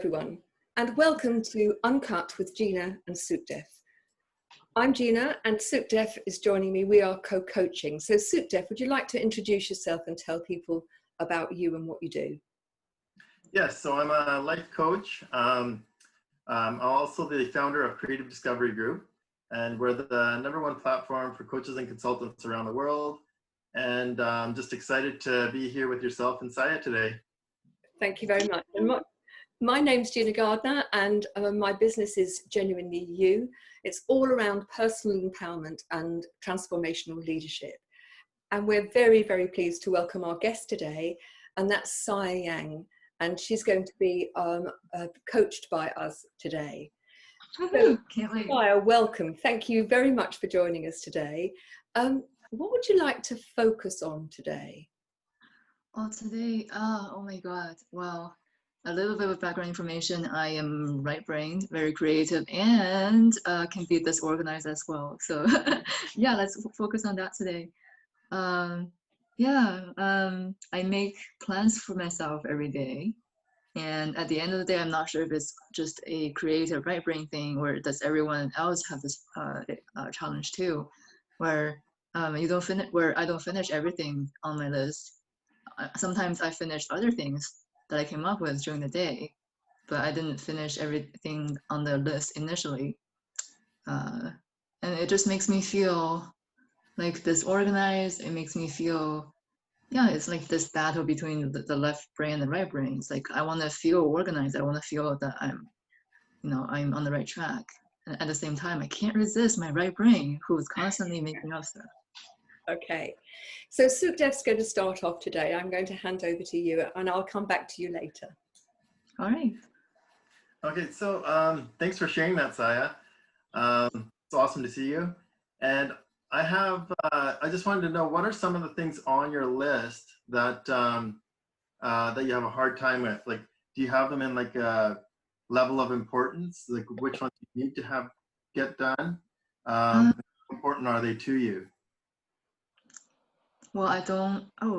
everyone, and welcome to Uncut with Gina and Sukhdev. I'm Gina, and Sukhdev is joining me. We are co-coaching. So Sukhdev, would you like to introduce yourself and tell people about you and what you do? Yes, so I'm a life coach. I'm also the founder of Creative Discovery Group, and we're the #1 platform for coaches and consultants around the world. And I'm just excited to be here with yourself and Saya today. Thank you very much. And my name's Gina Gardner, and my business is Genuinely You. It's all around personal empowerment and transformational leadership. And we're very, very pleased to welcome our guest today, and that's Saya Yang. And she's going to be coached by us today. So, can't wait. Saya, welcome. Thank you very much for joining us today. What would you like to focus on today? Oh, today, oh my God. Well, a little bit of background information. I am right-brained, very creative, and can be disorganized as well. So yeah, let's focus on that today. I make plans for myself every day. And at the end of the day, I'm not sure if it's just a creative right brain thing, or does everyone else have this challenge too, where I don't finish everything on my list. Sometimes I finish other things that I came up with during the day, but I didn't finish everything on the list initially. And it just makes me feel like disorganized. It makes me feel, it's like this battle between the left brain and the right brain. It's like I want to feel organized. I want to feel that I'm on the right track. And at the same time, I can't resist my right brain, who's constantly making up stuff. Okay, so Sukhdev's going to start off today. I'm going to hand over to you, and I'll come back to you later. All right. Okay, so thanks for sharing that, Saya. It's awesome to see you. And I just wanted to know, what are some of the things on your list that that you have a hard time with? Like, do you have them in like a level of importance? Like, which ones you need to get done? How important are they to you? Well,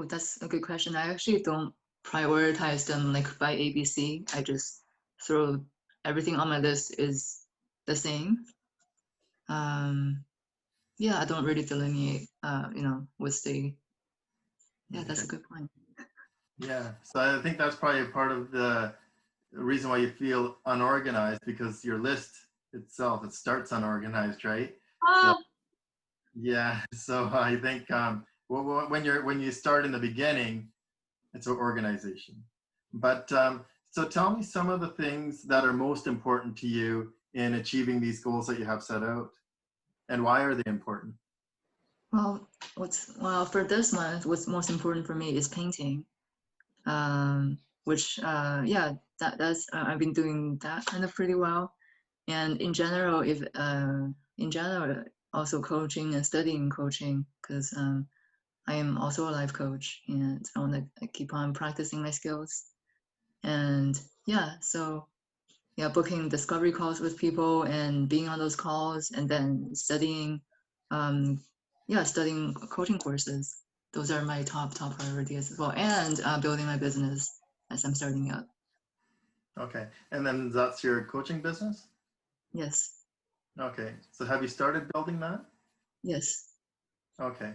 that's a good question. I actually don't prioritize them like by ABC. I just throw everything on my list is the same. I don't really delineate, with the, that's a good point. Yeah, so I think that's probably a part of the reason why you feel unorganized, because your list itself, it starts unorganized, right? So I think when you start in the beginning, it's an organization. But so tell me some of the things that are most important to you in achieving these goals that you have set out, and why are they important? Well, for this month, what's most important for me is painting, which that's I've been doing that kind of pretty well. And in general, also coaching and studying coaching, because I am also a life coach, and I want to keep on practicing my skills. And booking discovery calls with people and being on those calls, and then studying coaching courses. Those are my top priorities as well, and building my business as I'm starting up. Okay, and then that's your coaching business? Yes. Okay, so have you started building that? Yes. Okay,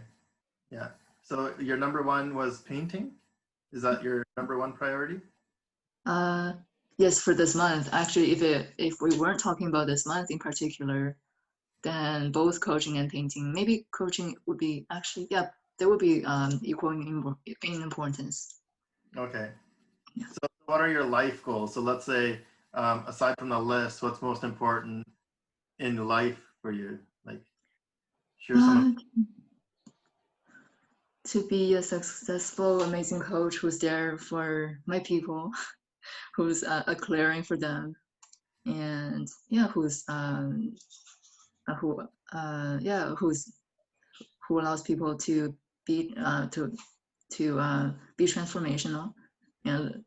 yeah. So your #1 was painting? Is that your #1 priority? Yes, for this month. Actually, if we weren't talking about this month in particular, then both coaching and painting. Maybe coaching would be they would be equal in importance. Okay. Yeah. So what are your life goals? So let's say, aside from the list, what's most important in life for you? Like, share some. To be a successful, amazing coach who's there for my people, who's a clearing for them, and who allows people to be be transformational, and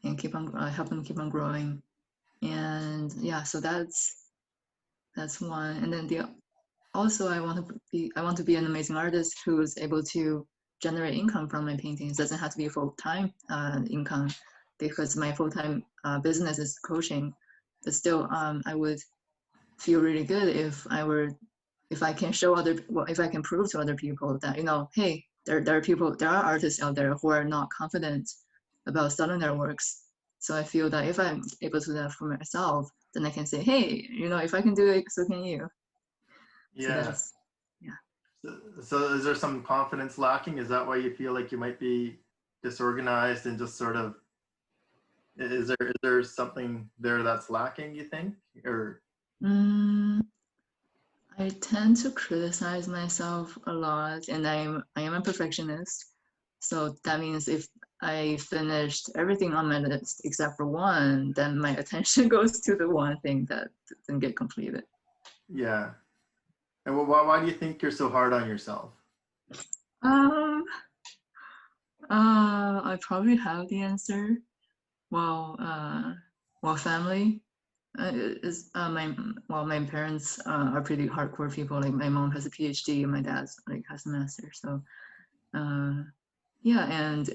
and keep on help them keep on growing. And so that's one. And then also I want to be an amazing artist who is able to generate income from my paintings. It doesn't have to be full-time income, because my full-time business is coaching, but still I would feel really good if I can show if I can prove to other people that, hey, there are artists out there who are not confident about selling their works. So I feel that if I'm able to do that for myself, then I can say, hey, if I can do it, so can you. Yeah. So So is there some confidence lacking? Is that why you feel like you might be disorganized and just sort of, is there something there that's lacking, you think? Or I tend to criticize myself a lot, and I am a perfectionist. So that means if I finished everything on my list except for one, then my attention goes to the one thing that didn't get completed. yeah. And why do you think you're so hard on yourself? I probably have the answer. Well, family. My parents are pretty hardcore people. Like my mom has a PhD and my dad's has a master. So yeah, and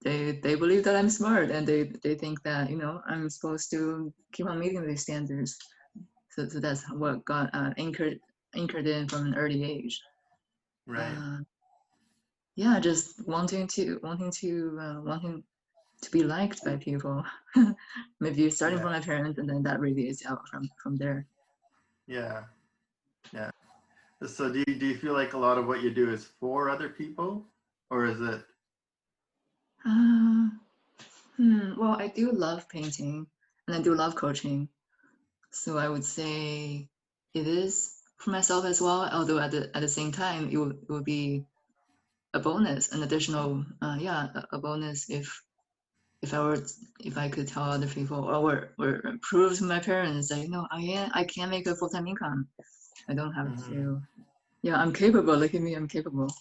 they believe that I'm smart, and they think that I'm supposed to keep on meeting these standards. So that's what got anchored in from an early age. Right. Yeah, just wanting to be liked by people. Maybe starting from my parents, and then that radiates out from there. Yeah. Yeah. So do you feel like a lot of what you do is for other people, or is it? Well, I do love painting, and I do love coaching. So I would say it is for myself as well. Although at the same time, it would be a bonus, an additional, a bonus if I could tell other people or prove to my parents that I can make a full-time income. I don't have to. Yeah, I'm capable. Look at me, I'm capable.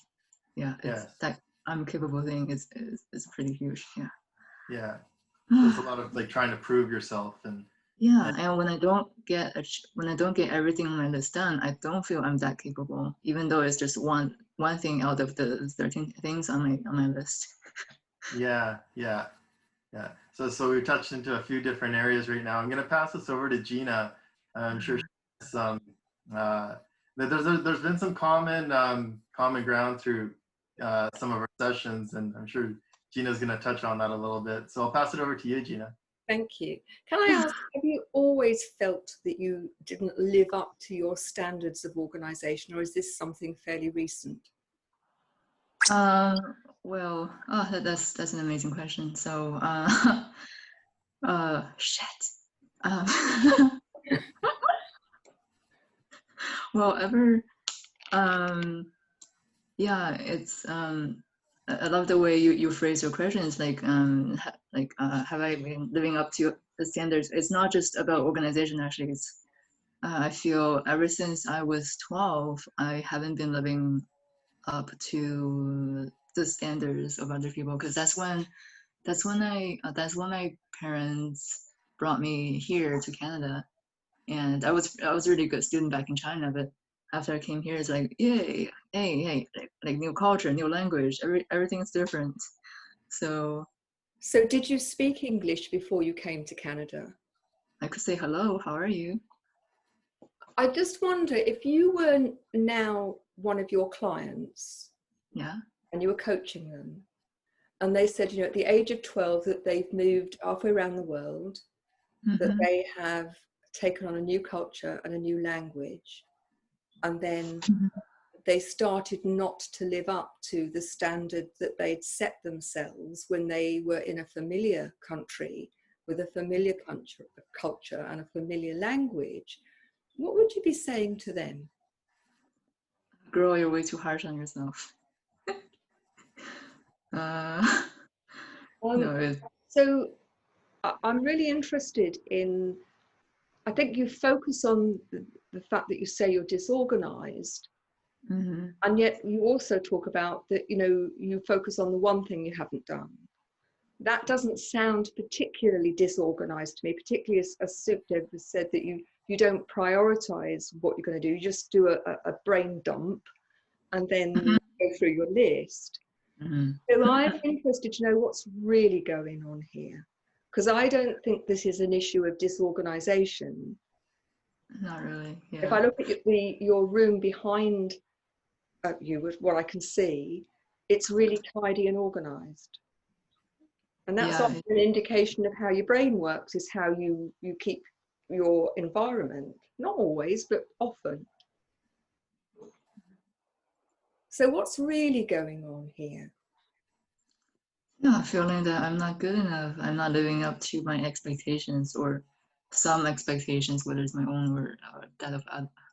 Yeah, it's that I'm capable thing is pretty huge. Yeah. Yeah. There's a lot of like trying to prove yourself and. Yeah, and when I don't get everything on my list done, I don't feel I'm that capable, even though it's just one thing out of the 13 things on my list. Yeah. So we touched into a few different areas right now. I'm going to pass this over to Gina. I'm sure she has some. There's been some common ground through some of our sessions, and I'm sure Gina's going to touch on that a little bit. So I'll pass it over to you, Gina. Thank you. Can I ask, have you always felt that you didn't live up to your standards of organization, or is this something fairly recent? Well, that's an amazing question. So, shit. Well, yeah, it's I love the way you phrase your questions. Like have I been living up to the standards? It's not just about organization. Actually, it's I feel ever since I was 12, I haven't been living up to the standards of other people, because that's when my parents brought me here to Canada, and I was a really good student back in China, but after I came here, it's like, yay, hey, like new culture, new language, everything's different. So did you speak English before you came to Canada? I could say hello, how are you? I just wonder if you were now one of your clients, yeah, and you were coaching them, and they said, at the age of 12 that they've moved halfway around the world, that they have taken on a new culture and a new language, and then they started not to live up to the standard that they'd set themselves when they were in a familiar country with a familiar culture and a familiar language. What would you be saying to them? Girl, you're way too harsh on yourself. No, so I'm really interested in, I think you focus on the fact that you say you're disorganized, and yet you also talk about that, you focus on the one thing you haven't done. That doesn't sound particularly disorganized to me, particularly as Sukhdev has said, that you don't prioritize what you're going to do. You just do a brain dump and then go through your list. So I'm interested to know what's really going on here. Because I don't think this is an issue of disorganization. Not really. Yeah. If I look at your room behind you, with what I can see, it's really tidy and organized. And that's Yeah. often an indication of how your brain works, is how you keep your environment. Not always, but often. So what's really going on here? Yeah, feeling that I'm not good enough. I'm not living up to my expectations, or some expectations, whether it's my own or that of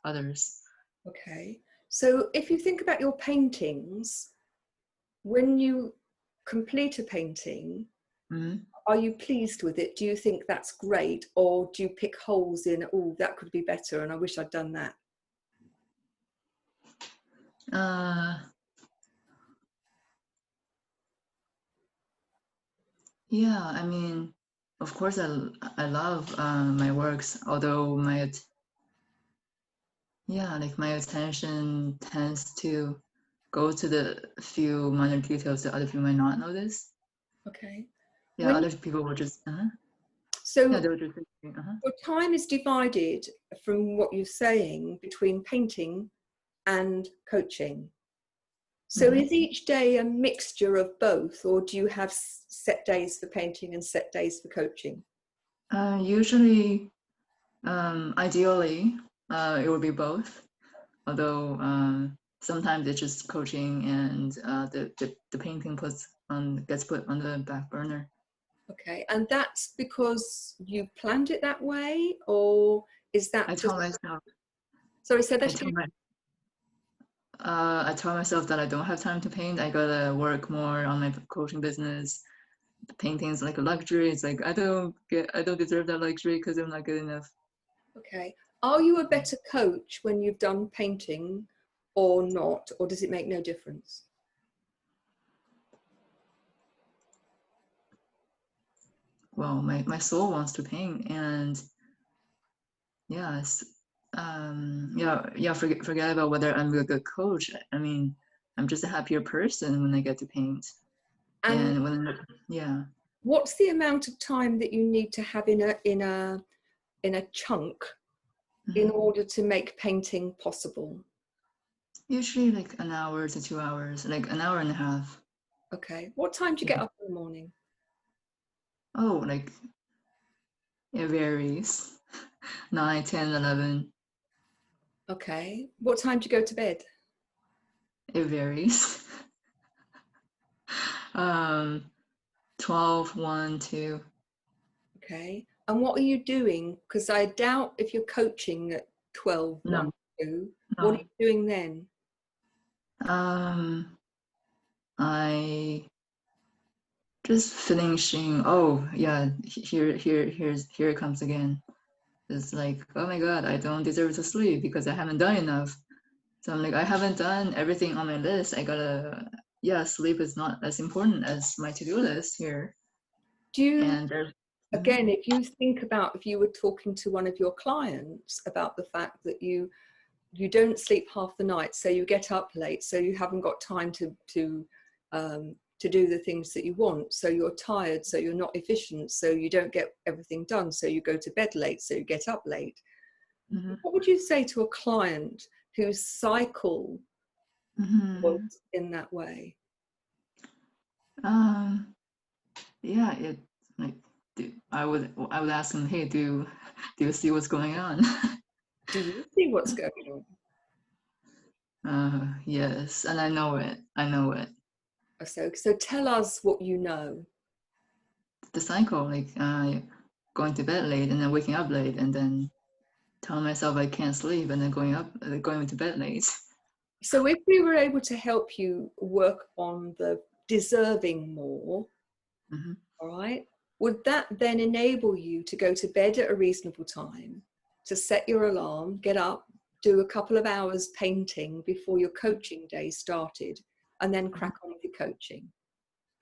others. Okay. So if you think about your paintings, when you complete a painting, Mm-hmm. are you pleased with it? Do you think that's great? Or do you pick holes in, oh, that could be better and I wish I'd done that? Yeah, I mean, of course, I love my works, although my attention tends to go to the few minor details that other people might not notice. Okay. Yeah, other people will just So yeah, they will just your time is divided, from what you're saying, between painting and coaching. So is each day a mixture of both, or do you have set days for painting and set days for coaching? Usually, ideally, it would be both. Although sometimes it's just coaching, and the painting gets put on the back burner. Okay, and that's because you planned it that way, or is that I just... tell myself. Sorry, say that I tell again. I tell myself that I don't have time to paint. I gotta work more on my coaching business. Painting's like a luxury. It's like I don't deserve that luxury because I'm not good enough. Okay. Are you a better coach when you've done painting or not, or does it make no difference? Well, my soul wants to paint, and yes, forget about whether I'm a good coach. I mean, I'm just a happier person when I get to paint. And when what's the amount of time that you need to have in a chunk in order to make painting possible? Usually like an hour to 2 hours, like an hour and a half. Okay. What time do you get up in the morning? Oh, like it varies. 9, 10, 11. Okay. What time do you go to bed? It varies. 12, 1, 2. Okay. And what are you doing? Because I doubt if you're coaching at 12, No. 1, 2, No. what are you doing then? I just finishing. Oh yeah, here it comes again. It's like, oh my god, I don't deserve to sleep because I haven't done enough. So I'm like, I haven't done everything on my list. I gotta, sleep is not as important as my to-do list here. Do you, And again, if you think about, if you were talking to one of your clients about the fact that you don't sleep half the night, so you get up late, so you haven't got time to do the things that you want, so you're tired, so you're not efficient, so you don't get everything done, so you go to bed late, so you get up late. What would you say to a client whose cycle was in that way? Yeah, it like I would ask them, hey, do you see what's going on? Do you see what's going on? Yes, and I know it. So tell us what you know. The cycle, like going to bed late and then waking up late, and then telling myself I can't sleep, and then going to bed late. So if we were able to help you work on the deserving more, all right, would that then enable you to go to bed at a reasonable time, to set your alarm, get up, do a couple of hours painting before your coaching day started, and then crack on with your coaching?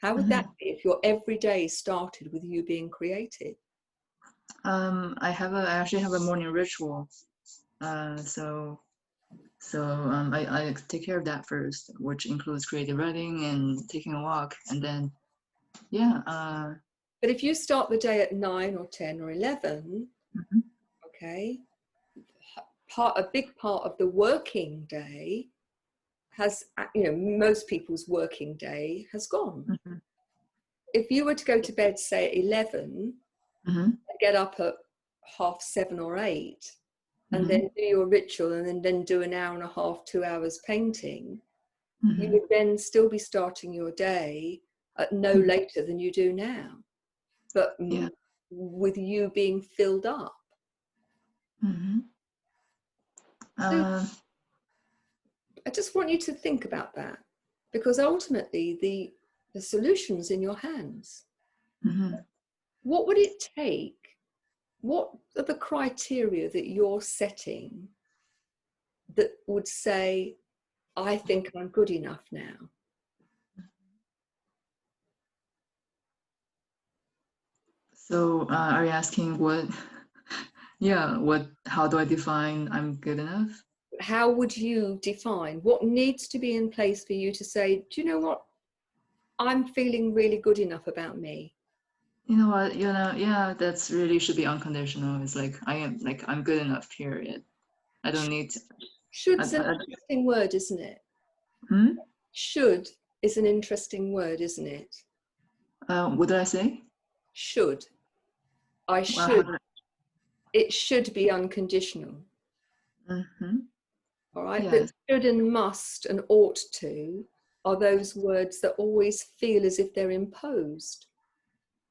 How would that be if your every day started with you being creative? I actually have a morning ritual. So I take care of that first, which includes creative writing and taking a walk, and then But But if you start the day at 9 or 10 or 11, Mhm. okay, a big part of the working day has, most people's working day has gone. Mhm. If you were to go to bed, say, at 11, Mhm. and get up at 7:30 or 8, and Mhm. then do your ritual, and then do an hour and a half, 2 hours painting, you Mhm. would then still be starting your day at no Mhm. later than you do now, but Yeah. with you being filled up. Mhm. So I just want you to think about that, because ultimately the solution's in your hands. Mhm. What would it take? What are the criteria that you're setting that would say, I think I'm good enough now? So are you asking what? Yeah. What? How do I define I'm good enough? How would you define what needs to be in place for you to say, do you know what? I'm feeling really good enough about me. You know what? Yeah. That's really should be unconditional. It's like I'm good enough. Period. I don't need. Should's an interesting word, isn't it? Hmm? Should is an interesting word, isn't it? What did I say? Should. I Well, should. It should be unconditional. Mm-hmm. All right. Yes. But should and must and ought to are those words that always feel as if they're imposed.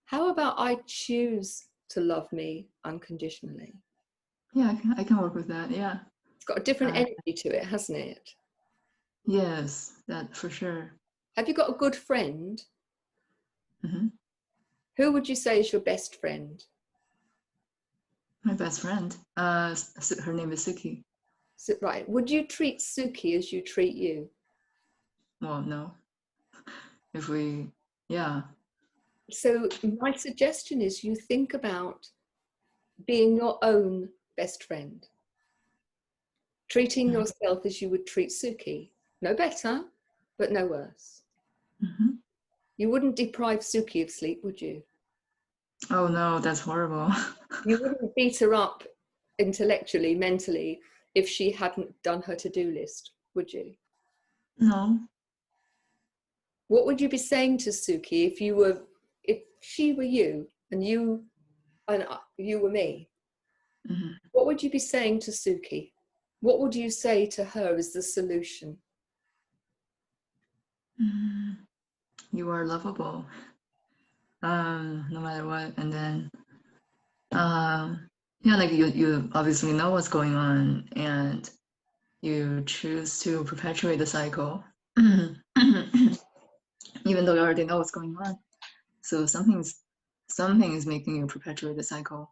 How about I choose to love me unconditionally? Yeah, I can work with that. Yeah. It's got a different Uh, energy to it, hasn't it? yes, that for sure. Have you got a good friend? Mm-hmm. Who would you say is your best friend? My best friend. Her name is Suki. So, right. Would you treat Suki as you treat you? Well, no. If we, yeah. So my suggestion is you think about being your own best friend, treating Mm-hmm. yourself as you would treat Suki. No better, but no worse. Mm-hmm. You wouldn't deprive Suki of sleep, would you? Oh no, that's horrible. You wouldn't beat her up intellectually, mentally, if she hadn't done her to-do list, would you? No. What would you be saying to Suki if she were you and you were me? Mm-hmm. What would you be saying to Suki? What would you say to her as the solution? Mm-hmm. You are lovable. No matter what. And then, yeah, like you obviously know what's going on, and you choose to perpetuate the cycle, even though you already know what's going on. So something is making you perpetuate the cycle.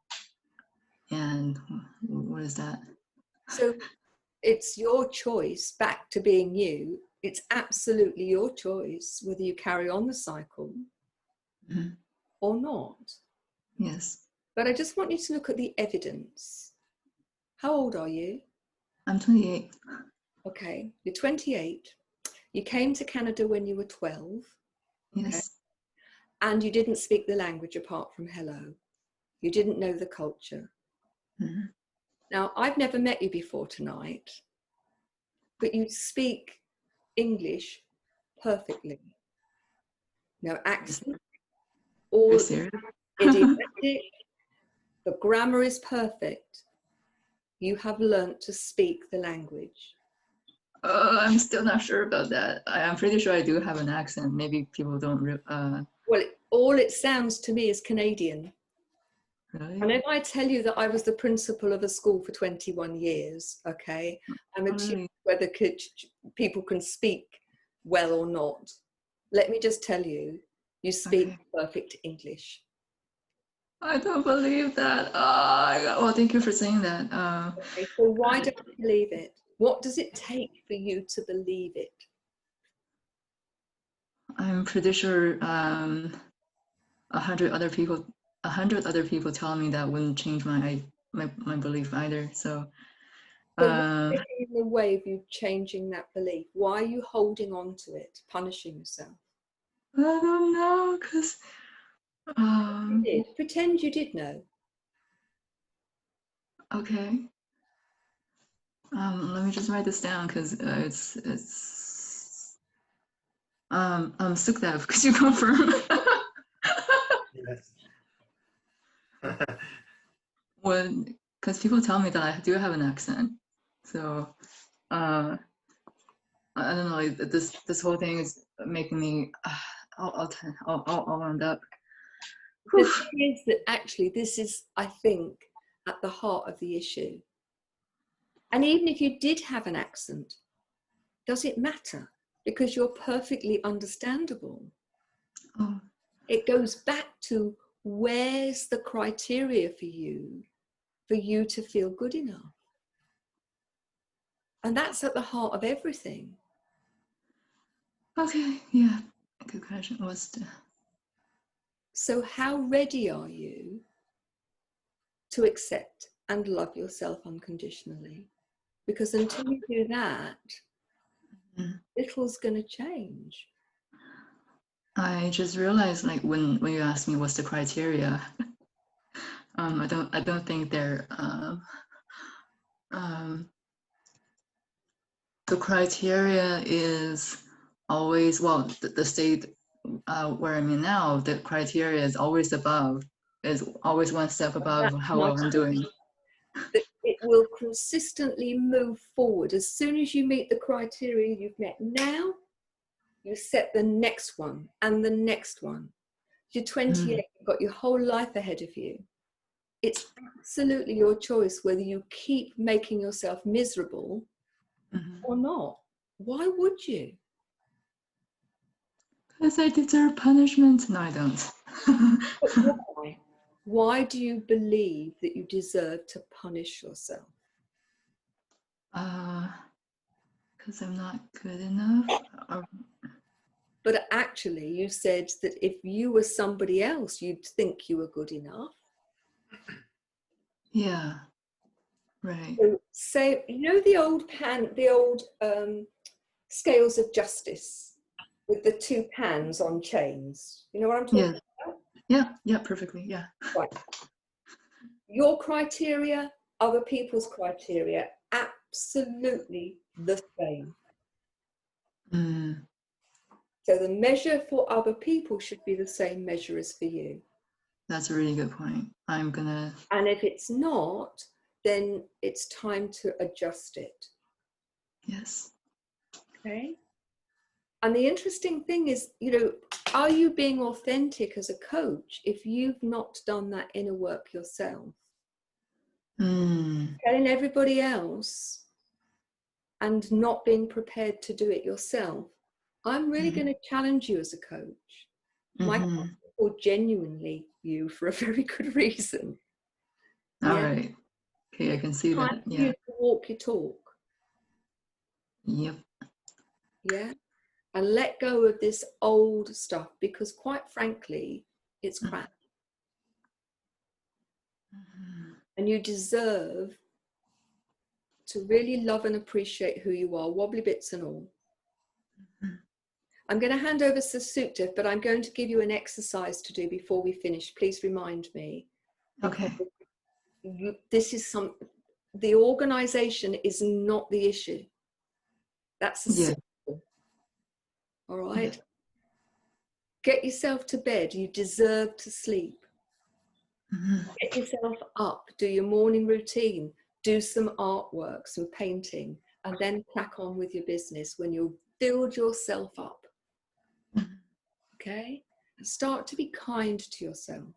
And what is that? So it's your choice back to being you. It's absolutely your choice whether you carry on the cycle Mhm. or not. Yes. But I just want you to look at the evidence. How old are you? I'm 28. Okay, you're 28. You came to Canada when you were 12. Okay. Yes. And you didn't speak the language apart from hello. You didn't know the culture. Mm-hmm. Now, I've never met you before tonight, but you speak English perfectly. No accent, Are you all serious? idiomatic, the grammar is perfect. You have learnt to speak the language. I'm still not sure about that. I'm pretty sure I do have an accent. Maybe people don't. Well, all it sounds to me is Canadian. Really? And if I tell you that I was the principal of a school for 21 years, okay, I'm a Oh, tutor really? whether people can speak well or not. Let me just tell you, you speak Okay. perfect English. I don't believe that. Well, thank you for saying that. Okay, so why don't you believe it? What does it take for you to believe it? I'm pretty sure 100 other people tell me that wouldn't change my belief either. So So what's getting in the way of you changing that belief? Why are you holding on to it, punishing yourself? I don't know, cause Um, You did. Pretend you did know. okay. Let me just write this down because it's Sukhdev, could you confirm? Yes. When, because people tell me that I do have an accent, so I don't know. Like, this whole thing is making me. I'll end up. The thing is that actually this is, I think, at the heart of the issue. And even if you did have an accent, does it matter? Because you're perfectly understandable. Oh, It goes back to where's the criteria for you to feel good enough? And that's at the heart of everything. okay. Yeah. Good question. What's the? So how ready are you to accept and love yourself unconditionally? Because until you do that, little's going to change. I just realized, like, when you asked me what's the criteria, I don't think they're the criteria is always, well, the state where I'm in now, the criteria is always one step above That's how my well I'm doing. that it will consistently move forward. As soon as you meet the criteria you've met now, you set the next one and the next one. You're 28, you've got your whole life ahead of you. It's absolutely your choice whether you keep making yourself miserable or not. Why would you? Because I deserve punishment. No, I don't. But why? Why do you believe that you deserve to punish yourself? Because I'm not good enough. But actually, you said that if you were somebody else, you'd think you were good enough. Yeah, right. So say, you know, the old scales of justice with the two pans on chains. You know what I'm talking about? Yeah, perfectly. Yeah. Right. Your criteria, other people's criteria, absolutely the same. So the measure for other people should be the same measure as for you. That's a really good point. I'm gonna. And if it's not, then it's time to adjust it. Yes. Okay. And the interesting thing is, you know, are you being authentic as a coach if you've not done that inner work yourself? Telling everybody else and not being prepared to do it yourself. I'm really going to challenge you as a coach. My clients are genuinely you for a very good reason. All right. Okay, I can see that. Time for Yeah. you to walk your talk. Yep. Yeah. And let go of this old stuff because, quite frankly, it's crap. And you deserve to really love and appreciate who you are, wobbly bits and all. I'm going to hand over to Sukhdev, but I'm going to give you an exercise to do before we finish. Please remind me. Okay. This is the organization is not the issue. That's a symbol. All right. Yeah. Get yourself to bed. You deserve to sleep. Get yourself up. Do your morning routine. Do some artwork, some painting, and then crack on with your business when you've filled yourself up. Okay? And start to be kind to yourself.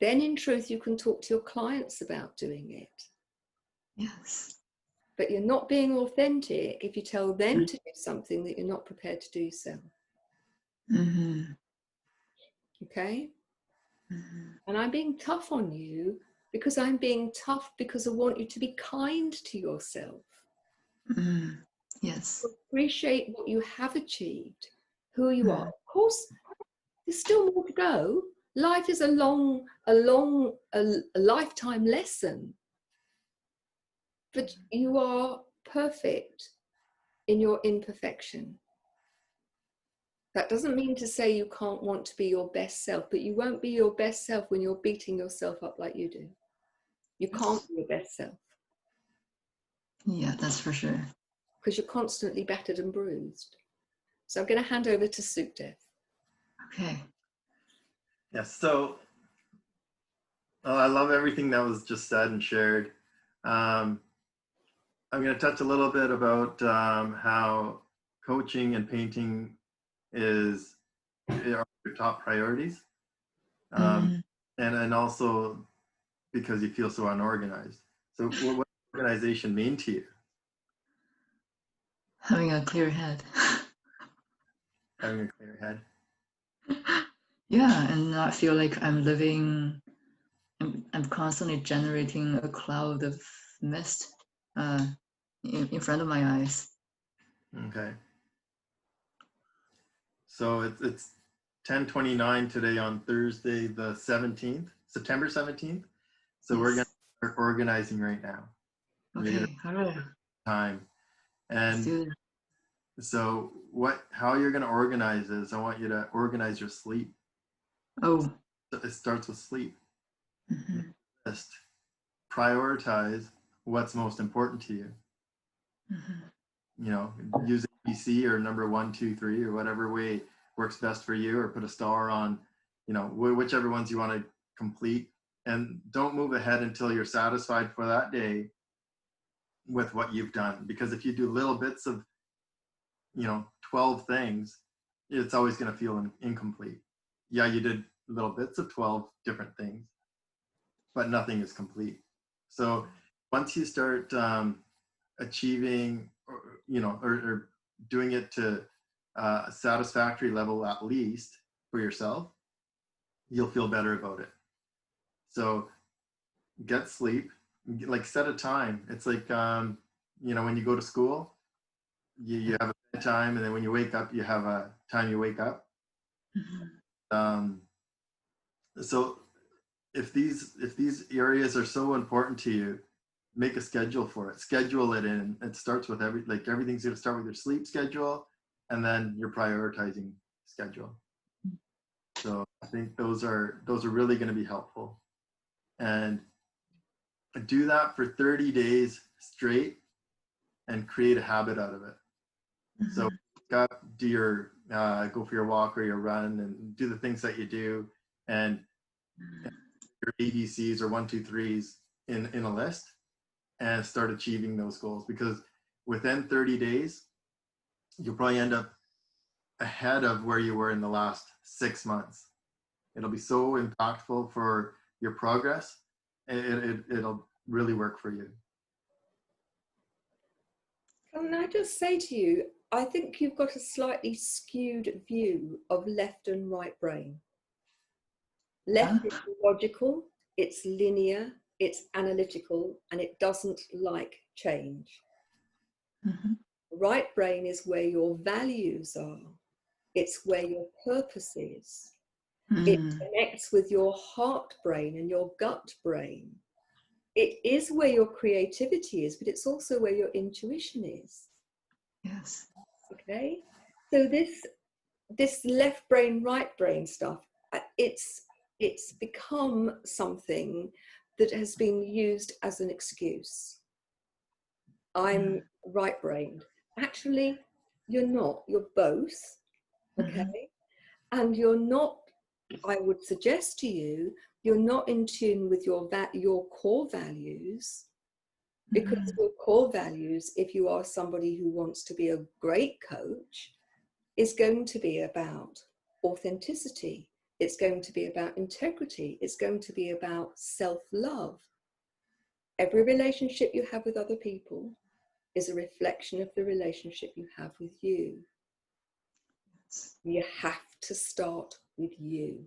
Then in truth, you can talk to your clients about doing it. Yes. But you're not being authentic if you tell them to do something that you're not prepared to do yourself. Okay? And I'm being tough on you because I'm being tough because I want you to be kind to yourself. Yes. Appreciate what you have achieved, who you are. Of course, there's still more to go. Life is a lifetime lesson. But you are perfect in your imperfection. That doesn't mean to say you can't want to be your best self, but you won't be your best self when you're beating yourself up like you do. You can't be your best self. Yeah, that's for sure. Because you're constantly battered and bruised. So I'm going to hand over to Sukhdev. Okay. Yes, so I love everything that was just said and shared. I'm going to touch a little bit about how coaching and painting are your top priorities. And also because you feel so unorganized. So what does organization mean to you? Having a clear head. Having a clear head. Yeah, and not feel like I'm living, I'm constantly generating a cloud of mist in front of my eyes. Okay. So it's 10:29 today on Thursday, the 17th, September 17th. So we're going to start organizing right now. Okay, all right. Time. And so how you're going to organize is I want you to organize your sleep. Oh. It starts with sleep. Mm-hmm. Just prioritize what's most important to you. Mm-hmm. You know, use ABC or number 1, 2, 3 or whatever way works best for you, or put a star on, you know, whichever ones you want to complete. And don't move ahead until you're satisfied for that day with what you've done. Because if you do little bits of, 12 things, it's always going to feel incomplete. Yeah, you did little bits of 12 different things, but nothing is complete. So once you start achieving, or doing it to a satisfactory level, at least for yourself, you'll feel better about it. So get sleep, like set a time. It's like, when you go to school, you have a bedtime, and then when you wake up, you have a time you wake up. So if these areas are so important to you, make a schedule for it. Schedule it in. It starts with everything's going to start with your sleep schedule, and then your prioritizing schedule. So I think those are really going to be helpful. And do that for 30 days straight and create a habit out of it. So do your go for your walk or your run and do the things that you do, and your ABCs or 1, 2, 3s in a list, and start achieving those goals. Because within 30 days, you'll probably end up ahead of where you were in the last 6 months. It'll be so impactful for your progress. It'll really work for you. Can I just say to you, I think you've got a slightly skewed view of left and right brain. Left is logical, it's linear, it's analytical, and it doesn't like change. Right brain is where your values are. It's where your purpose is. It connects with your heart brain and your gut brain. It is where your creativity is, but it's also where your intuition is. Yes. Okay. So this left brain, right brain stuff, it's become something that has been used as an excuse. I'm right-brained. Actually, you're not. You're both. Okay. And you're not, I would suggest to you, you're not in tune with your core values, because your core values, if you are somebody who wants to be a great coach, is going to be about authenticity. It's going to be about integrity. It's going to be about self-love. Every relationship you have with other people is a reflection of the relationship you have with you. You have to start with you.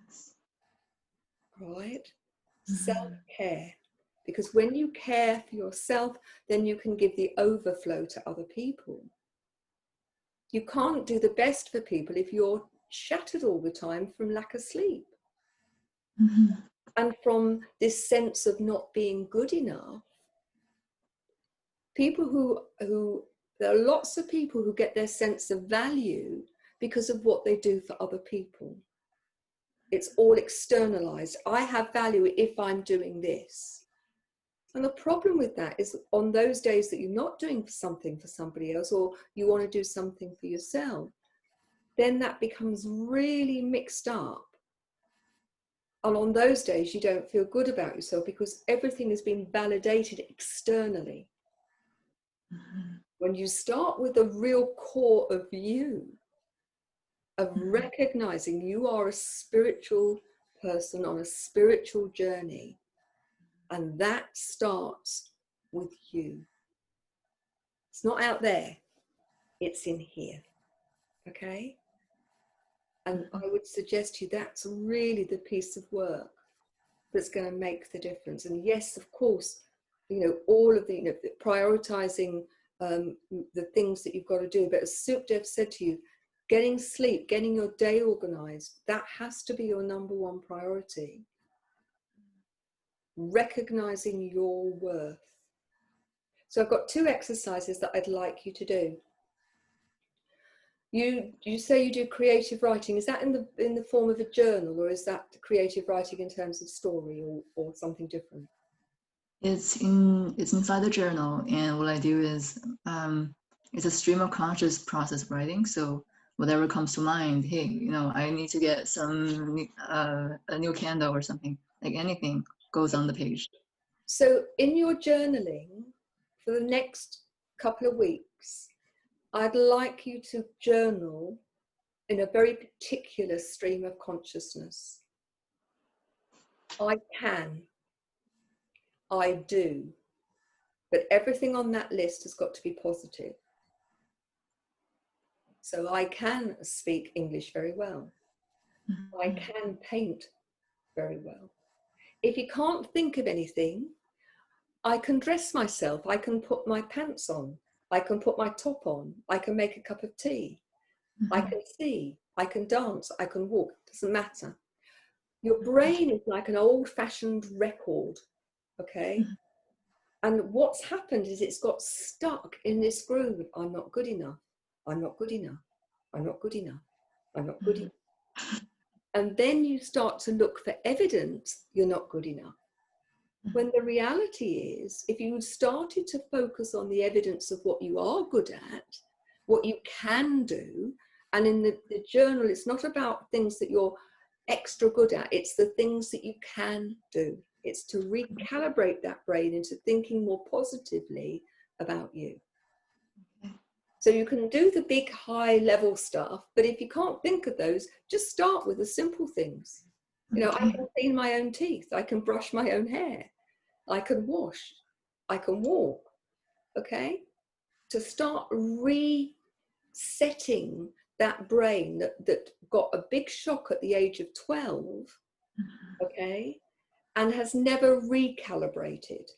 Yes. Right? Self-care. Because when you care for yourself, then you can give the overflow to other people. You can't do the best for people if you're shattered all the time from lack of sleep. And from this sense of not being good enough. People there are lots of people who get their sense of value because of what they do for other people. It's all externalized. I have value if I'm doing this. And the problem with that is on those days that you're not doing something for somebody else, or you want to do something for yourself, then that becomes really mixed up. And on those days, you don't feel good about yourself because everything has been validated externally. Mm-hmm. When you start with the real core of you, of recognizing you are a spiritual person on a spiritual journey, and that starts with you. It's not out there, it's in here. Okay? And I would suggest to you that's really the piece of work that's going to make the difference. And yes, of course, all of the, prioritizing the things that you've got to do. But as Sukhdev said to you, getting sleep, getting your day organized, that has to be your number one priority. Recognizing your worth. So I've got 2 exercises that I'd like you to do. You say you do creative writing. Is that in the form of a journal, or is that creative writing in terms of story, or something different? It's inside the journal, and what I do is it's a stream of conscious process writing. So whatever comes to mind, hey, I need to get some a new candle or something, like anything goes on the page. So in your journaling for the next couple of weeks, I'd like you to journal in a very particular stream of consciousness. I can, I do, but everything on that list has got to be positive. So I can speak English very well. Mm-hmm. I can paint very well. If you can't think of anything, I can dress myself. I can put my pants on. I can put my top on. I can make a cup of tea. Mm-hmm. I can see. I can dance. I can walk. It doesn't matter. Your brain is like an old-fashioned record, okay? Mm-hmm. And what's happened is it's got stuck in this groove of, I'm not good enough. I'm not good enough. I'm not good enough. I'm not good enough. And then you start to look for evidence you're not good enough. When the reality is, if you started to focus on the evidence of what you are good at, what you can do, and in the journal, it's not about things that you're extra good at, it's the things that you can do. It's to recalibrate that brain into thinking more positively about you. So you can do the big high level stuff, but if you can't think of those, just start with the simple things. I can clean my own teeth. I can brush my own hair. I can wash. I can walk. Okay? To start resetting that brain that got a big shock at the age of 12, okay, and has never recalibrated.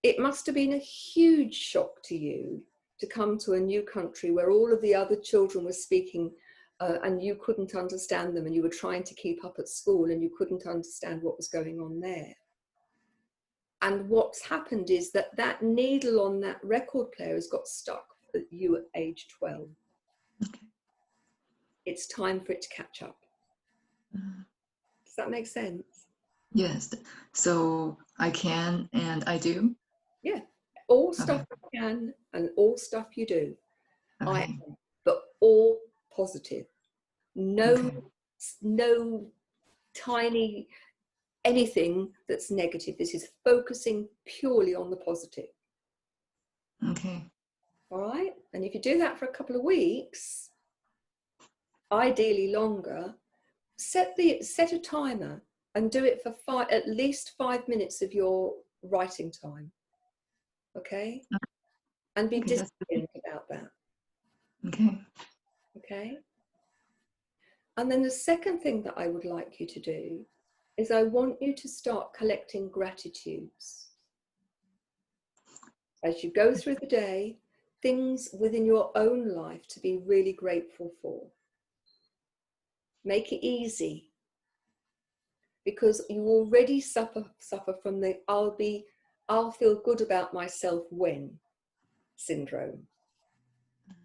It must have been a huge shock to you to come to a new country where all of the other children were speaking and you couldn't understand them, and you were trying to keep up at school and you couldn't understand what was going on there. And what's happened is that needle on that record player has got stuck at you at age 12. Okay. It's time for it to catch up. Does that make sense? Yes. So I can and I do? Yeah. All stuff you can and all stuff you do. Okay. I am, but all positive. No tiny anything that's negative. This is focusing purely on the positive. Okay. All right. And if you do that for a couple of weeks, ideally longer, set a timer and do it for at least 5 minutes of your writing time. Okay. And be disciplined about that. Okay. Okay. And then the second thing that I would like you to do is I want you to start collecting gratitudes. As you go through the day, things within your own life to be really grateful for. Make it easy, because you already suffer from the I'll feel good about myself when syndrome,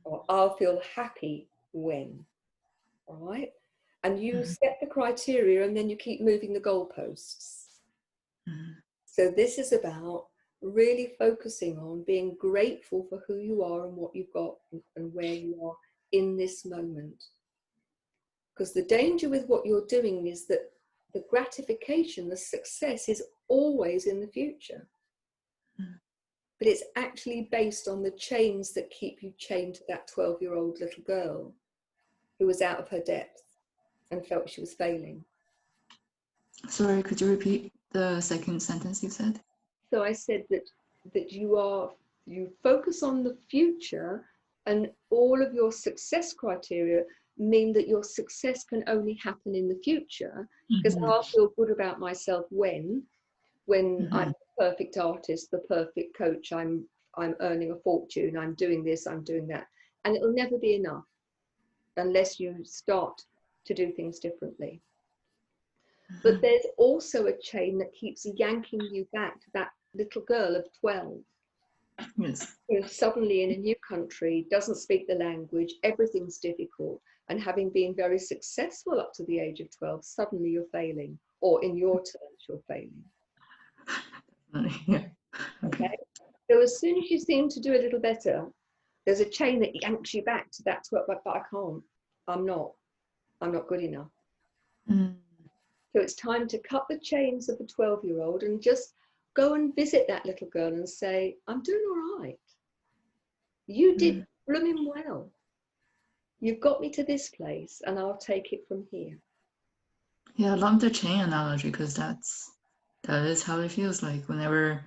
or I'll feel happy when. All right? And you set the criteria and then you keep moving the goalposts. So this is about really focusing on being grateful for who you are and what you've got and where you are in this moment. Because the danger with what you're doing is that the gratification, the success is always in the future. But it's actually based on the chains that keep you chained to that 12-year-old little girl who was out of her depth and felt she was failing. Sorry, could you repeat the second sentence you said? So I said that you focus on the future, and all of your success criteria mean that your success can only happen in the future, because I'll feel good about myself when I'm the perfect artist, the perfect coach, I'm earning a fortune, I'm doing this, I'm doing that. And it'll never be enough unless you start to do things differently. But there's also a chain that keeps yanking you back to that little girl of 12. Yes. Who suddenly in a new country doesn't speak the language, everything's difficult, and having been very successful up to the age of 12, suddenly you're failing, or in your terms, you're failing. Yeah. Okay. So as soon as you seem to do a little better, there's a chain that yanks you back to that 12, but I can't, I'm not good enough. So it's time to cut the chains of the 12-year-old and just go and visit that little girl and say, I'm doing all right. You did blooming well. You've got me to this place and I'll take it from here. Yeah, I love the chain analogy, because that is how it feels like whenever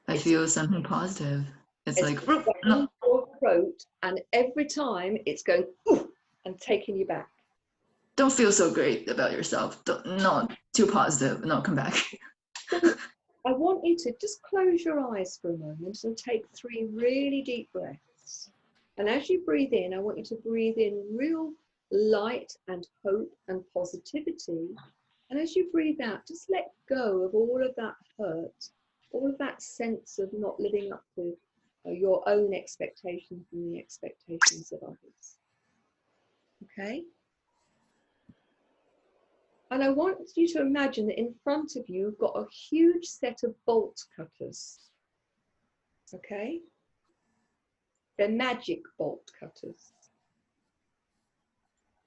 I feel something positive. It's like no. Your throat, and every time it's going and taking you back. Don't feel so great about yourself. Not too positive. No, come back. So I want you to just close your eyes for a moment and take 3 really deep breaths. And as you breathe in, I want you to breathe in real light and hope and positivity. And as you breathe out, just let go of all of that hurt, all of that sense of not living up to your own expectations and the expectations of others. Okay? And I want you to imagine that in front of you, you've got a huge set of bolt cutters. Okay? They're magic bolt cutters.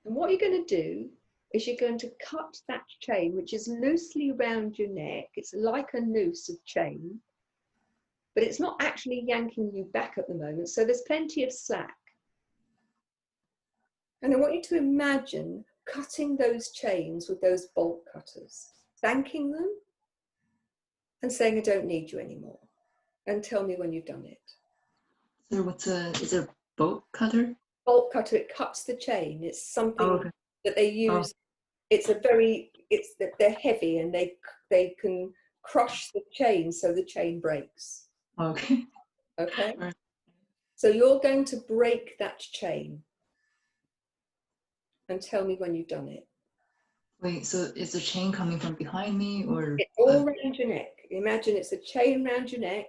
And what you're going to do is you're going to cut that chain, which is loosely around your neck. It's like a noose of chain, but it's not actually yanking you back at the moment. So there's plenty of slack. And I want you to imagine cutting those chains with those bolt cutters, thanking them and saying, I don't need you anymore. And tell me when you've done it. So is it a bolt cutter? Bolt cutter, it cuts the chain. It's something that they use. They're heavy and they can crush the chain so the chain breaks. Okay. Okay. Right. So you're going to break that chain and tell me when you've done it. Wait, so is the chain coming from behind me, or? It's all around your neck. Imagine it's a chain around your neck,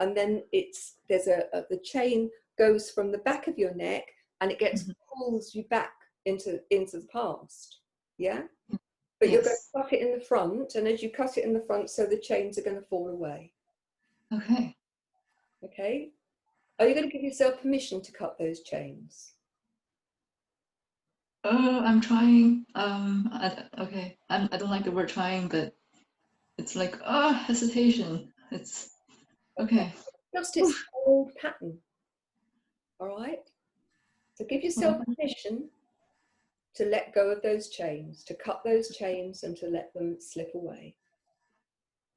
and then the chain goes from the back of your neck and it pulls you back into the past. Yeah? But you're going to cut it in the front, and as you cut it in the front, so the chains are going to fall away. Okay. Okay? Are you going to give yourself permission to cut those chains? I'm trying. Okay. I don't like the word trying, but it's like hesitation. It's okay. Just its old pattern. All right? So give yourself permission to let go of those chains, to cut those chains and to let them slip away.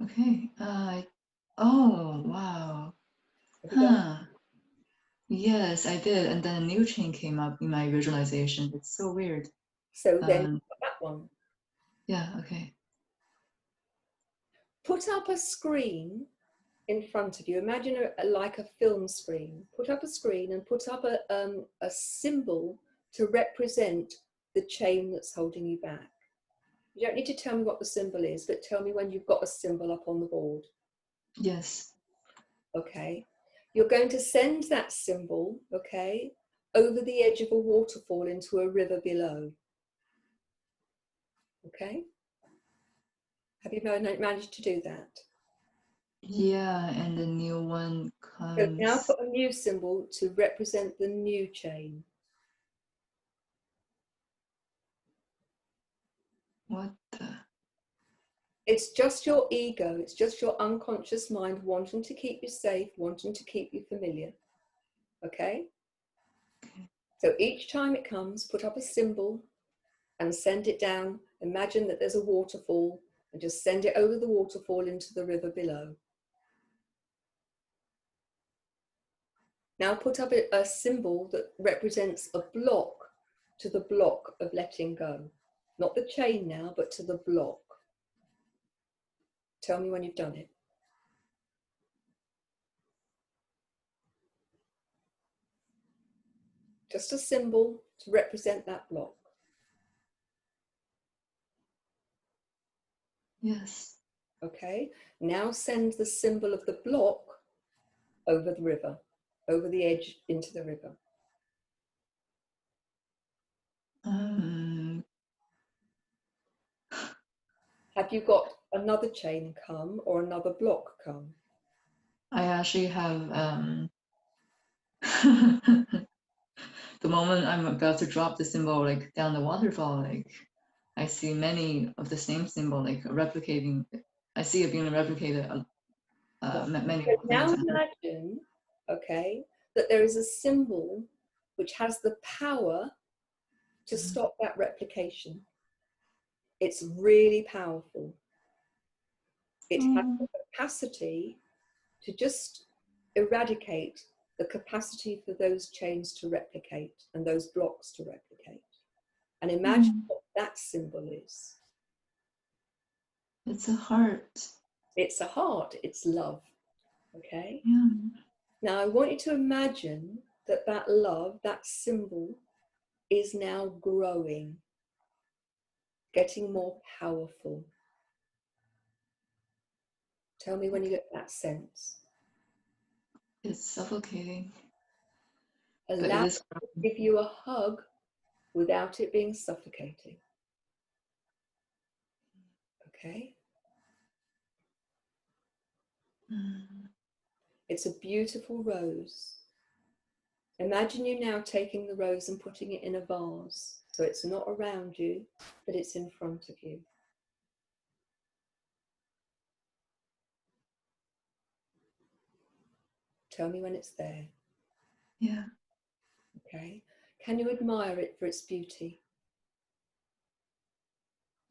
Okay. Oh, wow. Huh. Yes, I did. And then a new chain came up in my visualization. It's so weird. So then that one. Yeah, okay. Put up a screen in front of you. Imagine like a film screen. Put up a screen and put up a symbol to represent the chain that's holding you back. You don't need to tell me what the symbol is, but tell me when you've got a symbol up on the board. Yes. Okay. You're going to send that symbol, okay, over the edge of a waterfall into a river below. Okay? Have you managed to do that? Yeah, and the new one So now comes. put a new symbol to represent the new chain. What the? It's just your ego, it's just your unconscious mind wanting to keep you safe, wanting to keep you familiar. Okay? So each time it comes, put up a symbol and send it down. Imagine that there's a waterfall and just send it over the waterfall into the river below. Now put up a symbol that represents a block to the block of letting go. Not the chain now, but to the block. Tell me when you've done it. Just a symbol to represent that block. Yes. Okay, now send the symbol of the block over the river, over the edge into the river. Have you got another chain come or another block come? I actually have the moment I'm about to drop the symbol like down the waterfall, like I see many of the same symbol like replicating. I see it being replicated many So now times. imagine, okay, that there is a symbol which has the power to stop that replication. It's really powerful. It has the capacity to just eradicate the capacity for those chains to replicate and those blocks to replicate. And imagine what that symbol is. It's a heart. It's a heart, it's love. Okay? Yeah. Now I want you to imagine that that love, that symbol, is now growing, getting more powerful. Tell me when you get that sense. It's suffocating. Allow it to give you a hug without it being suffocating. Okay? It's a beautiful rose. Imagine you now taking the rose and putting it in a vase. So it's not around you, but it's in front of you. Tell me when it's there. Yeah. Okay? Can you admire it for its beauty?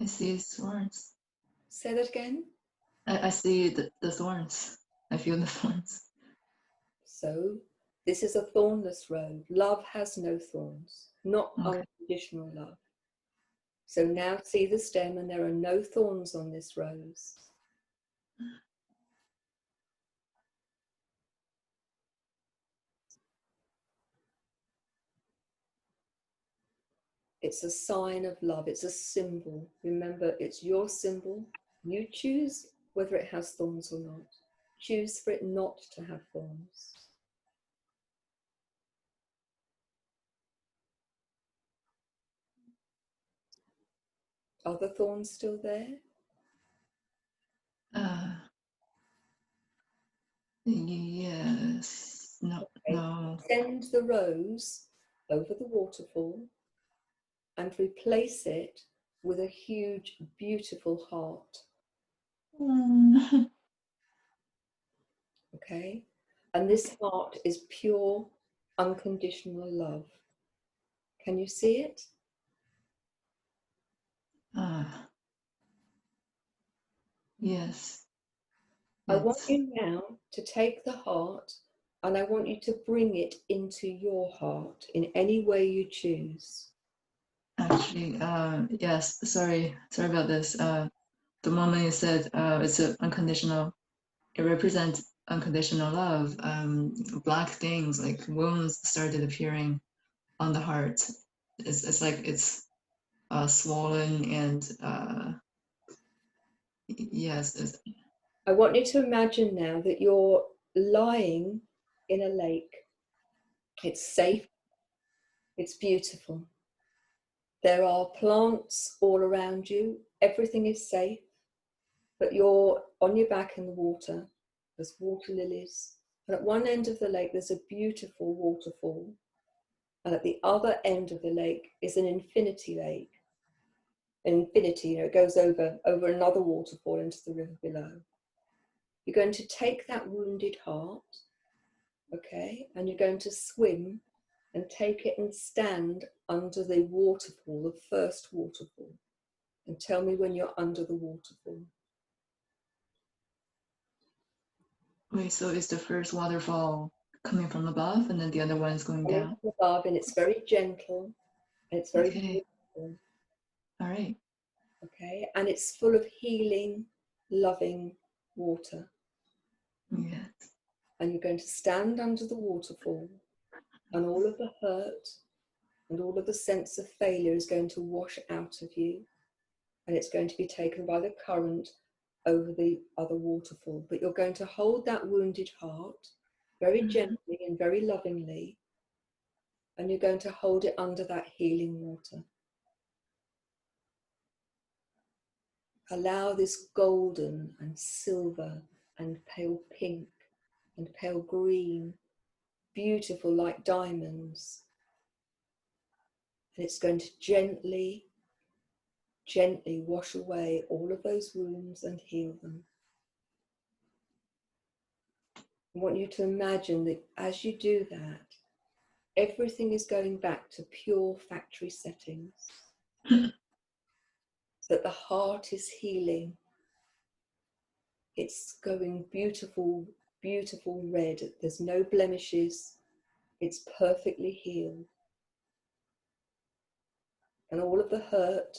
I see thorns. Say that again. I see the thorns. I feel the thorns. So this is a thornless road. Love has no thorns, not unconditional love. So now see the stem and there are no thorns on this rose. It's a sign of love. It's a symbol. Remember, it's your symbol. You choose whether it has thorns or not. Choose for it not to have thorns. Are the thorns still there? Yes. No. Okay. No. Send the rose over the waterfall and replace it with a huge, beautiful heart. Okay? And this heart is pure, unconditional love. Can you see it? Yes. I want you now to take the heart and I want you to bring it into your heart in any way you choose. Actually, yes. Sorry about this. The moment you said it's an unconditional, it represents unconditional love. Black things like wounds started appearing on the heart. It's like it's swollen and yes. I want you to imagine now that you're lying in a lake. It's safe, It's beautiful. There are plants all around you. Everything is safe, but you're on your back in the water. There's water lilies. And at one end of the lake, there's a beautiful waterfall. And at the other end of the lake is an infinity lake. Infinity, you know, it goes over another waterfall into the river below. You're going to take that wounded heart, okay, and you're going to swim and take it and stand under the waterfall, the first waterfall. And tell me when you're under the waterfall. Wait, so is the first waterfall coming from above and then the other one is going down? From above, and it's very gentle, and it's very beautiful. All right. Okay, and it's full of healing, loving water. Yes. And you're going to stand under the waterfall, and all of the hurt and all of the sense of failure is going to wash out of you, and it's going to be taken by the current over the other waterfall. But you're going to hold that wounded heart very gently and very lovingly, and you're going to hold it under that healing water. Allow this golden and silver and pale pink and pale green, beautiful like diamonds. And it's going to gently, gently wash away all of those wounds and heal them. I want you to imagine that as you do that, everything is going back to pure factory settings. So that the heart is healing. It's going beautiful, beautiful red. There's no blemishes. It's perfectly healed. And all of the hurt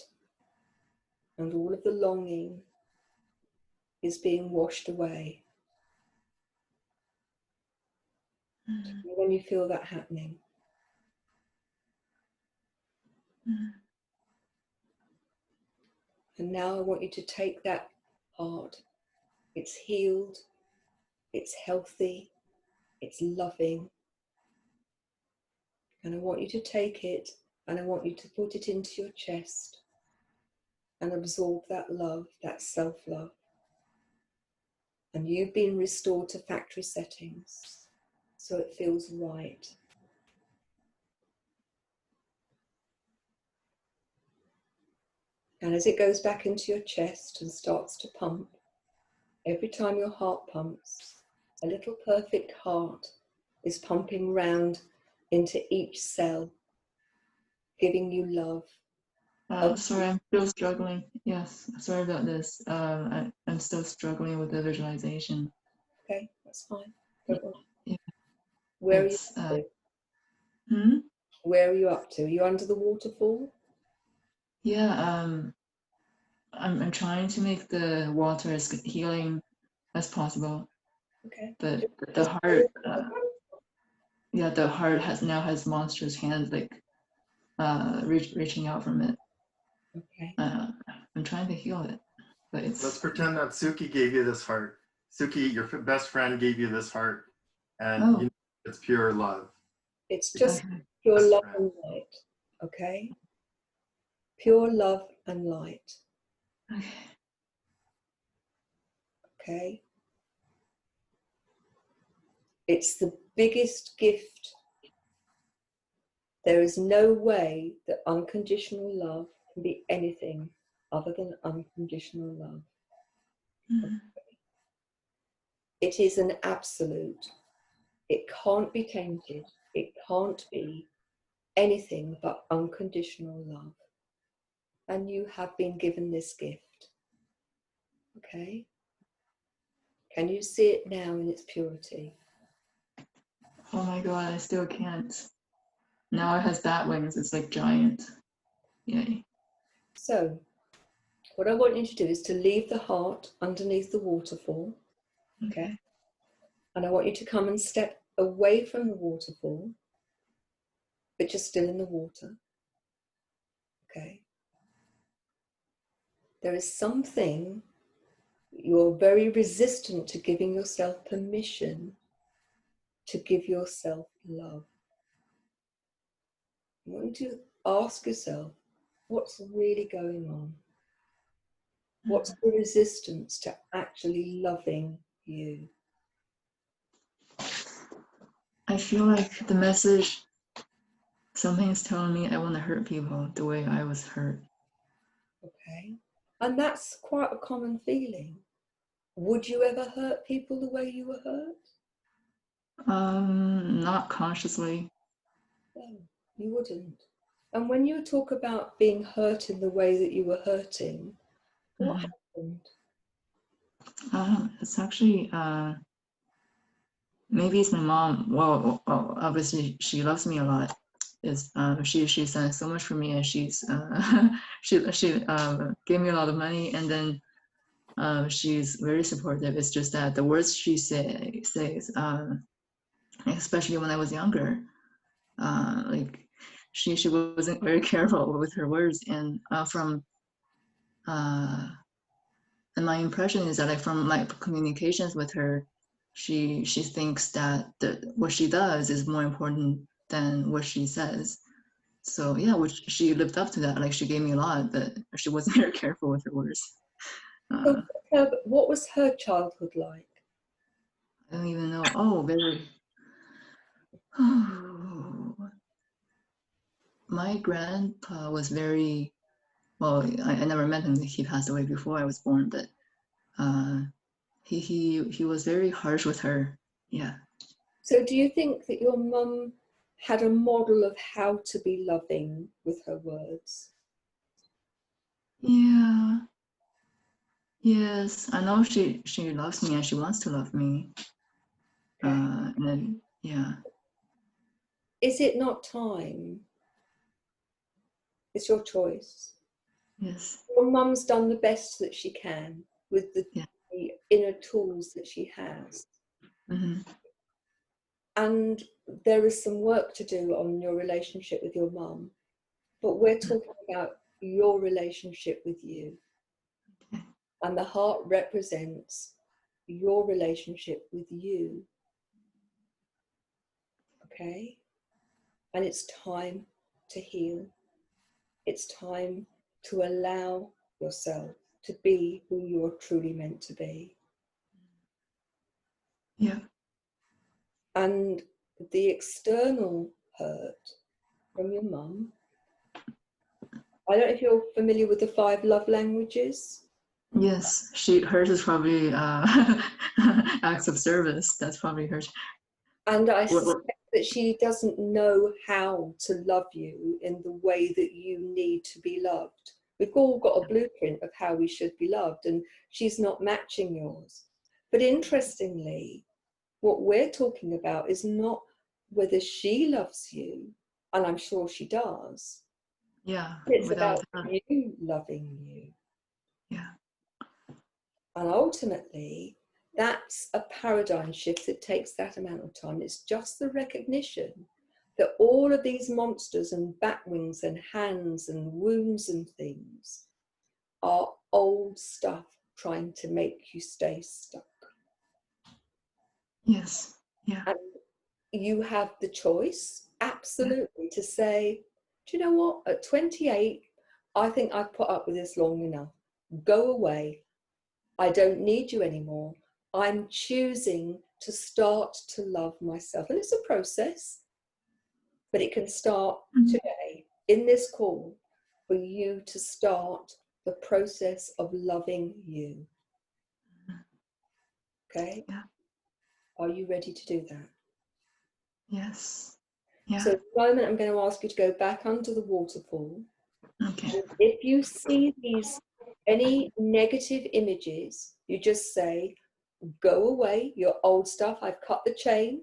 and all of the longing is being washed away. When you feel that happening. And now I want you to take that heart. It's healed, it's healthy, it's loving. And I want you to take it and I want you to put it into your chest and absorb that love, that self-love. And you've been restored to factory settings, so it feels right. And as it goes back into your chest and starts to pump, every time your heart pumps, a little perfect heart is pumping round into each cell, giving you love. Sorry, I'm still struggling. Yes, sorry about this. I'm still struggling with the visualization. Okay, that's fine. Don't worry. Yeah. Where are you up to? Where are you up to? Are you under the waterfall? Yeah, I'm trying to make the water as healing as possible. Okay. But the heart, the heart has monstrous hands like reaching out from it. Okay. I'm trying to heal it, but it's. Let's pretend that Suki gave you this heart. Suki, your best friend, gave you this heart, and you know, it's pure love. It's just pure love and light. Okay. Pure love and light. Okay. Okay. It's the biggest gift. There is no way that unconditional love can be anything other than unconditional love. Okay. It is an absolute. It can't be tainted. It can't be anything but unconditional love. And you have been given this gift. Okay? Can you see it now in its purity? Oh my God, I still can't. Now it has bat wings. It's like giant. Yay. So, what I want you to do is to leave the heart underneath the waterfall. Okay? And I want you to come and step away from the waterfall, but you're still in the water. Okay? There is something you're very resistant to giving yourself permission to give yourself love. I want you to ask yourself, what's really going on? What's the resistance to actually loving you? I feel like the message, something is telling me I want to hurt people the way I was hurt. Okay. And that's quite a common feeling. Would you ever hurt people the way you were hurt? Not consciously. No, you wouldn't. And when you talk about being hurt in the way that you were hurting, what happened? It's actually, maybe it's my mom. Well, obviously she loves me a lot. She's done so much for me, and she's she gave me a lot of money, and then she's very supportive. It's just that the words she says, especially when I was younger, like she wasn't very careful with her words, and and my impression is that, like, from my communications with her, she thinks that what she does is more important than what she says. So yeah, which she lived up to that. Like, she gave me a lot, but she wasn't very careful with her words. So, what was her childhood like? I don't even know. Oh, very. My grandpa was very, well, I never met him. He passed away before I was born, but he was very harsh with her. Yeah. So do you think that your mum had a model of how to be loving with her words? Yeah. Yes, I know she loves me and she wants to love me. Okay. And then, yeah. Is it not time? It's your choice. Yes. Your mum's done the best that she can with the inner tools that she has. And there is some work to do on your relationship with your mum, but we're talking about your relationship with you. And the heart represents your relationship with you. Okay? And it's time to heal. It's time to allow yourself to be who you're truly meant to be. Yeah. And the external hurt from your mum, I don't know if you're familiar with the 5 love languages. Yes, hers is probably acts of service. That's probably hers. And I suspect that she doesn't know how to love you in the way that you need to be loved. We've all got a blueprint of how we should be loved, and she's not matching yours. But interestingly, what we're talking about is not whether she loves you, and I'm sure she does. Yeah, It's without about that. you loving you. Yeah. And ultimately, that's a paradigm shift that takes that amount of time. It's just the recognition that all of these monsters and bat wings and hands and wounds and things are old stuff trying to make you stay stuck. Yes. Yeah. And you have the choice, absolutely, to say, do you know what? At 28, I think I've put up with this long enough. Go away. I don't need you anymore. I'm choosing to start to love myself. And it's a process, but it can start today in this call for you to start the process of loving you. Okay? Yeah. Are you ready to do that? Yes. Yeah. So at the moment, I'm going to ask you to go back under the waterfall. Okay. And if you see any negative images, you just say, go away, your old stuff, I've cut the chain,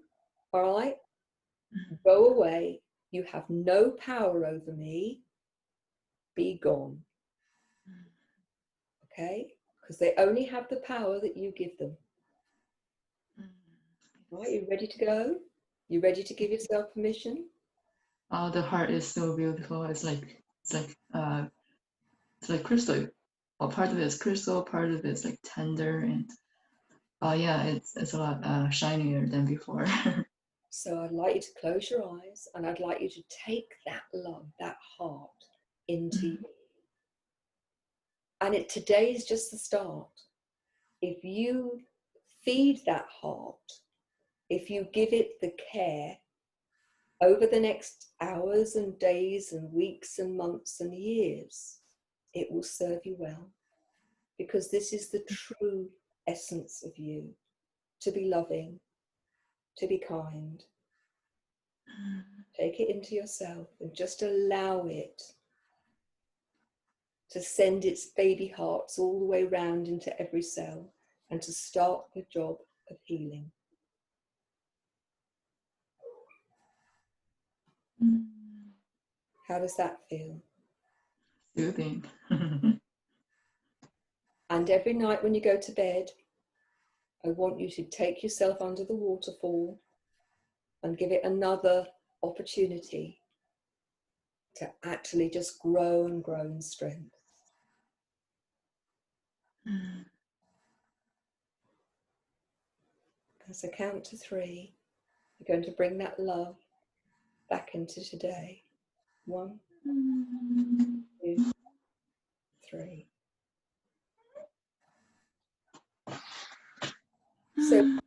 all right? Go away, you have no power over me, be gone. Okay? Because they only have the power that you give them. Right, you ready to go? You ready to give yourself permission? Oh, the heart is so beautiful. It's like crystal. Well, part of it is crystal, part of it is like tender, and oh yeah, it's a lot shinier than before. So I'd like you to close your eyes, and I'd like you to take that love, that heart into you. And today is just the start. If you feed that heart, if you give it the care over the next hours and days and weeks and months and years, it will serve you well. Because this is the true essence of you, to be loving, to be kind. Take it into yourself and just allow it to send its baby hearts all the way round into every cell and to start the job of healing. How does that feel? Soothing. And every night when you go to bed, I want you to take yourself under the waterfall and give it another opportunity to actually just grow and grow in strength. As I count to 3, you're going to bring that love back into today. 1, 2, 3. So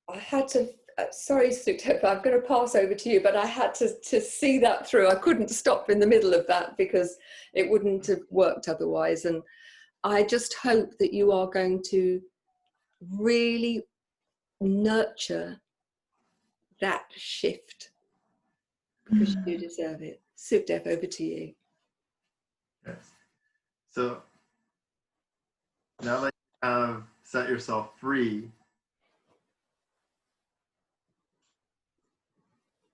I had to, sorry Sukhdev, I'm going to pass over to you, but I had to see that through. I couldn't stop in the middle of that because it wouldn't have worked otherwise. And I just hope that you are going to really nurture that shift, because you do deserve it. Sukhdev, over to you. Yes. So now that you have set yourself free,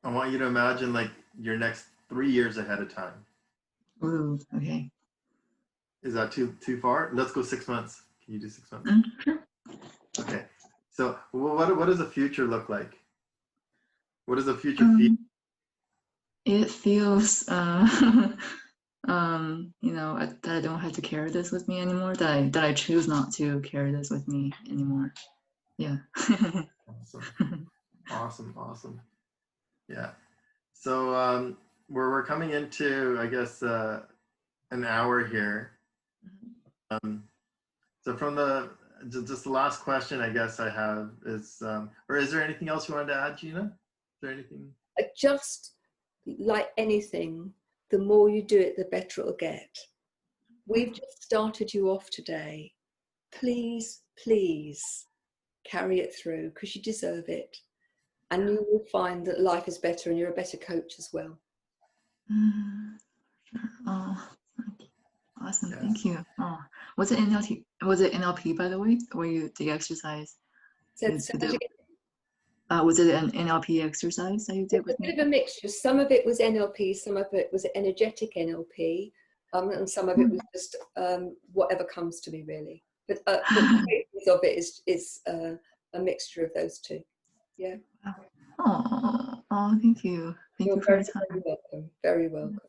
I want you to imagine like your next 3 years ahead of time. Ooh, okay. Is that too far? Let's go 6 months. Can you do 6 months? Sure. Okay. So what does the future look like? What does the future feel? It feels, that I don't have to carry this with me anymore. That I choose not to carry this with me anymore. Yeah. Awesome. Yeah. So we're coming into, I guess, an hour here. So from just the last question I guess I have is, or is there anything else you wanted to add, Gina? Is there anything? Just like anything, the more you do it, the better it'll get. We've just started you off today. Please, please carry it through, because you deserve it. And you will find that life is better and you're a better coach as well. Sure. Oh, awesome. Yes. Thank you. Oh, was it NLP? Was it NLP, by the way, or the exercise? Say that again. Was it an NLP exercise that you did with me? A bit of a mixture. Some of it was NLP, some of it was energetic NLP, and some of it was just whatever comes to me, really. But the basis of it is a mixture of those two. Yeah. Oh, thank you. Thank you for your time. Very welcome. Very welcome.